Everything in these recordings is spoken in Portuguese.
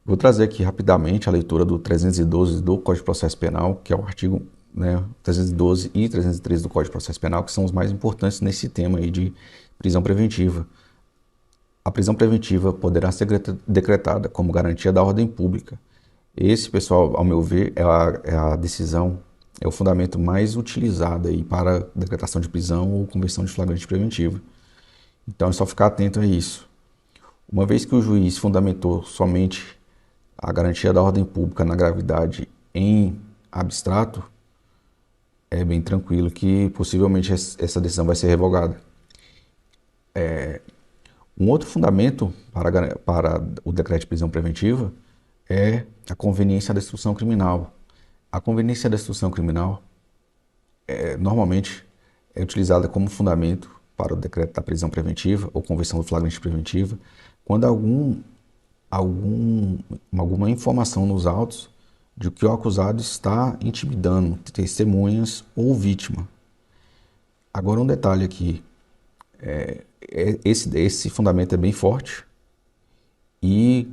Vou trazer aqui rapidamente a leitura do 312 do Código de Processo Penal, que é o artigo, 312 e 313 do Código de Processo Penal, que são os mais importantes nesse tema aí de prisão preventiva. A prisão preventiva poderá ser decretada como garantia da ordem pública. Esse, pessoal, ao meu ver, é a decisão, é o fundamento mais utilizado aí para decretação de prisão ou conversão de flagrante preventiva. Então é só ficar atento a isso. Uma vez que o juiz fundamentou somente a garantia da ordem pública na gravidade em abstrato, é bem tranquilo que possivelmente essa decisão vai ser revogada. Um outro fundamento para o decreto de prisão preventiva é a conveniência da instrução criminal. A conveniência da instrução criminal normalmente é utilizada como fundamento para o decreto da prisão preventiva ou conversão do flagrante preventiva quando alguma informação nos autos de que o acusado está intimidando testemunhas ou vítima. Agora um detalhe aqui, esse fundamento é bem forte e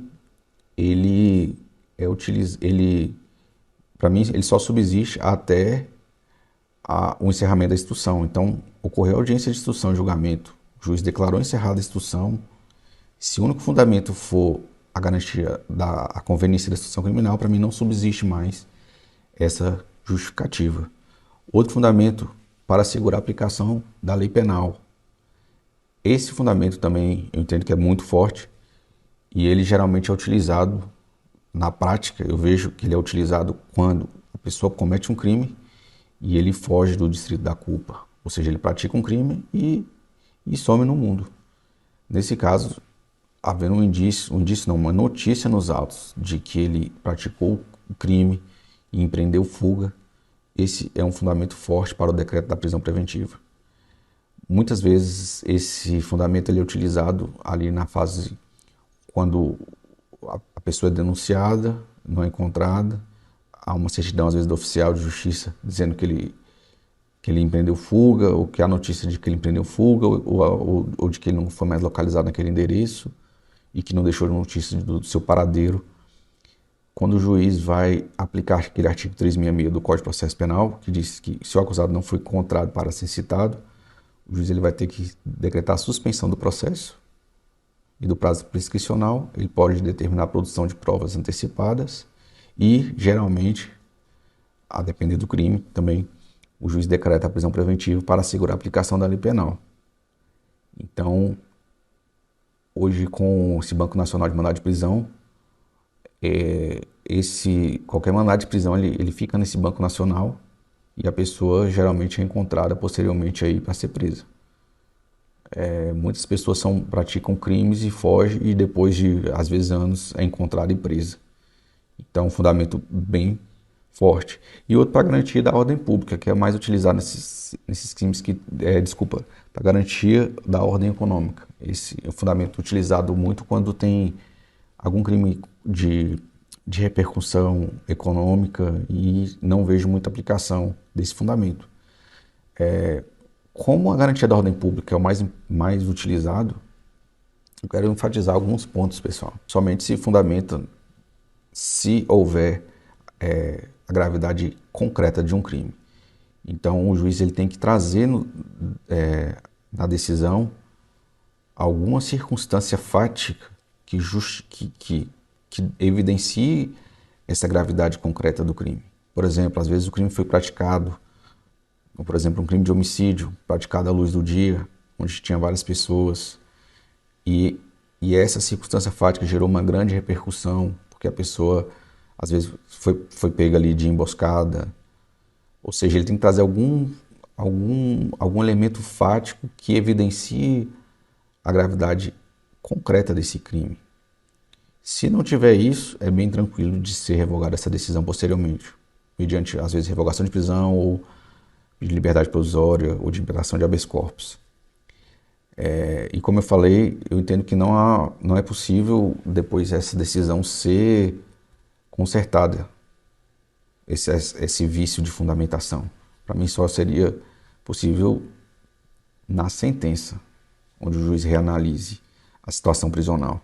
para mim, ele só subsiste até o encerramento da instrução. Então, ocorreu a audiência de instrução e julgamento, o juiz declarou encerrada a instrução. Se o único fundamento for a garantia da conveniência da instrução criminal, para mim não subsiste mais essa justificativa. Outro fundamento para assegurar a aplicação da lei penal. Esse fundamento também eu entendo que é muito forte e ele geralmente é utilizado na prática. Eu vejo que ele é utilizado quando a pessoa comete um crime e ele foge do distrito da culpa, ou seja, ele pratica um crime e some no mundo. Nesse caso, havendo uma notícia nos autos de que ele praticou o crime e empreendeu fuga, esse é um fundamento forte para o decreto da prisão preventiva. Muitas vezes esse fundamento ele é utilizado ali na fase quando a pessoa é denunciada, não é encontrada, há uma certidão às vezes do oficial de justiça dizendo que ele empreendeu fuga, ou que há notícia de que ele empreendeu fuga, ou de que ele não foi mais localizado naquele endereço e que não deixou notícia do seu paradeiro. Quando o juiz vai aplicar aquele artigo 366 do Código de Processo Penal, que diz que se o acusado não foi encontrado para ser citado, o juiz ele vai ter que decretar a suspensão do processo e do prazo prescricional. Ele pode determinar a produção de provas antecipadas e, geralmente, a depender do crime, também o juiz decreta a prisão preventiva para assegurar a aplicação da lei penal. Então, hoje, com esse Banco Nacional de Mandado de Prisão, qualquer mandado de prisão ele fica nesse Banco Nacional e a pessoa geralmente é encontrada posteriormente aí para ser presa. Muitas pessoas praticam crimes e fogem e depois de, às vezes, anos, é encontrada e presa. Então, um fundamento bem forte. E outro para garantia da ordem pública, que é mais utilizado nesses crimes para garantia da ordem econômica. Esse é um fundamento utilizado muito quando tem algum crime de repercussão econômica e não vejo muita aplicação desse fundamento. Como a garantia da ordem pública é o mais utilizado, eu quero enfatizar alguns pontos, pessoal. Somente se fundamenta se houver a gravidade concreta de um crime. Então, o juiz ele tem que trazer na decisão alguma circunstância fática que evidencie essa gravidade concreta do crime. Por exemplo, às vezes o crime foi praticado, por exemplo, um crime de homicídio praticado à luz do dia, onde tinha várias pessoas, e essa circunstância fática gerou uma grande repercussão, porque a pessoa, às vezes, foi pega ali de emboscada, ou seja, ele tem que trazer algum elemento fático que evidencie a gravidade concreta desse crime. Se não tiver isso, é bem tranquilo de ser revogada essa decisão posteriormente, mediante, às vezes, revogação de prisão ou de liberdade provisória ou de imputação de habeas corpus. E como eu falei, eu entendo que não é possível depois essa decisão ser consertada, esse vício de fundamentação. Para mim só seria possível na sentença, onde o juiz reanalise a situação prisional.